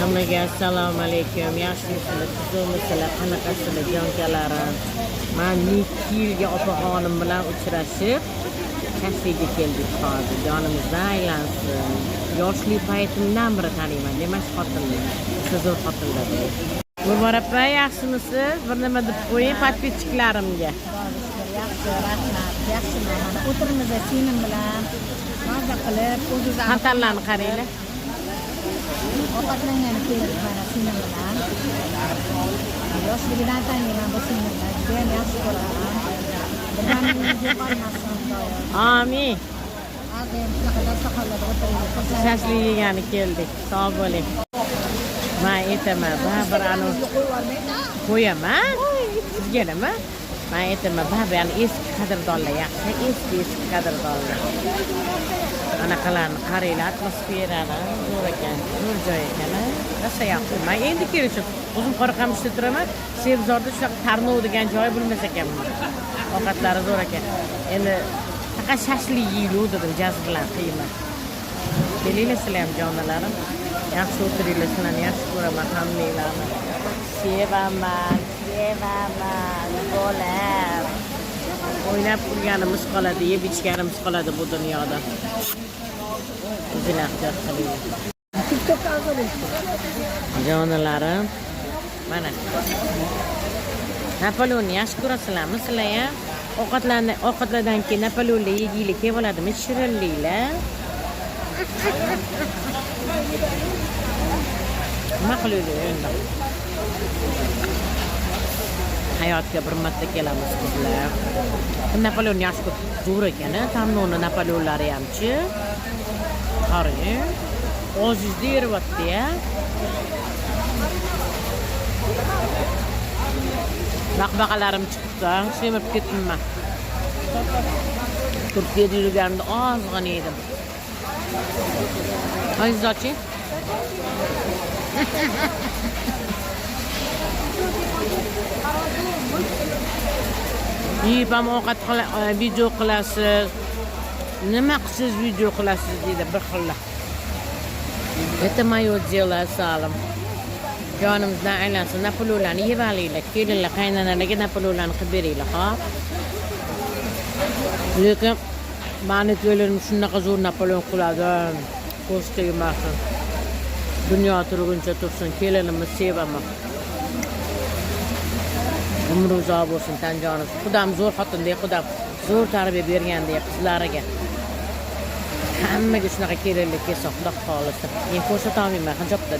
Hammaga assalomu alaykum. Yaxshimisizlar, tuzukmisizlar, qanaqasizlar jonkalarim? Men 2 yilga opa-xonim bilan uchrashib, kafega keldik hozir. Jonimizdan aylansin. Yoshlik paytimdan beri taniyman. Demak, xotinlar. Siz xotinlar. Muborak opa, yaxshimisiz? Bir nima deb qo'ying podpischiklarimga. Yaxshi, rahmat. Yaxshiman. Mana o'tirmizda singlim bilan maza qilib, o'zingizdan Xatarlarni qaranglar. ovqatlangani keldik mana singlim bilan. Yoshligidan taniyman bu singlimni. Judayam yaxshi ko'raman. Birgamingizni qolmasin doim. Amin. Hozir shunaqa dasturxonlarda o'tiramiz. Shashlik yegani keldik. Sog' bo'ling. Men aytaman, baribir anu qo'yaman. Sizga nima? Men aytaman, baribir anu eski qadrdonlar yaxshi, eski qadrdonlar. Anaqalarni qaranglar, atmosferani zo'r ekan, zo'r joy ekan. Rosa yoqdi. Men endi kelishim. O'zim Qoraqamishda turaman. Sebzorda shunaqa Tarnov degan joy bo'lmas ekanman. Ovqatlari zo'r ekan. Endi faqat shashlik yeylik dedim, jazirlar qiymat. Kelinglar sizlar ham jonalarim. Yaxshi o'tiringlar, sizlarni yaxshi ko'raman hammanglarni. Sevaman, bolam. O'ynab kulganimiz qoladi, yeb ichganimiz qoladi bu dunyoda. O'zinglar ehtiyot qiling. TikTokda ozolishdi. Jonalarim. Mana. Napoleonni yaxshi ko'rasizlarmi sizlar ham? Ovqatlardan keyin Napoleonni yeginglar kelib oladimi? Shirinliklar. Nima qilaylik endi? Hayotga bir marta kelamiz qizlar. Napoleon yaxshi zo'r ekan, Tarnovni Napoleonlari hamchi. Qarang. O'zingizda yeryapti-ya. Baqbaqalarim chiqdi, semirib ketdimman. Turkiyada yurganimda ozg'ina yedim. Qo'yingizchi. Yeb ham ovqat video qilasiz. Nima qilsiz video qilasiz deydi bir xilla. Это моё дело, Salim. Jonimizdan aylansin. Napoleonlarni yeb olinglar. Kelinlar, qaynanalarga Napoleonlarni qilib beringlar, xo'p? Lekin meni kelinim shunaqa zo'r Napoleon qiladi. Ko'z tegmasin. Dunyo turguncha tursin. Kelinimni sevaman. Umri uzoq bo'lsin, tan jonimiz. Xudam zo'r xotindek, xudam zo'r tarbiya bergandek qizlariga. Hammaga shunaqa kelinlik kelsa, Xudo xolisi. Men ko'rsata olmayman hijobda.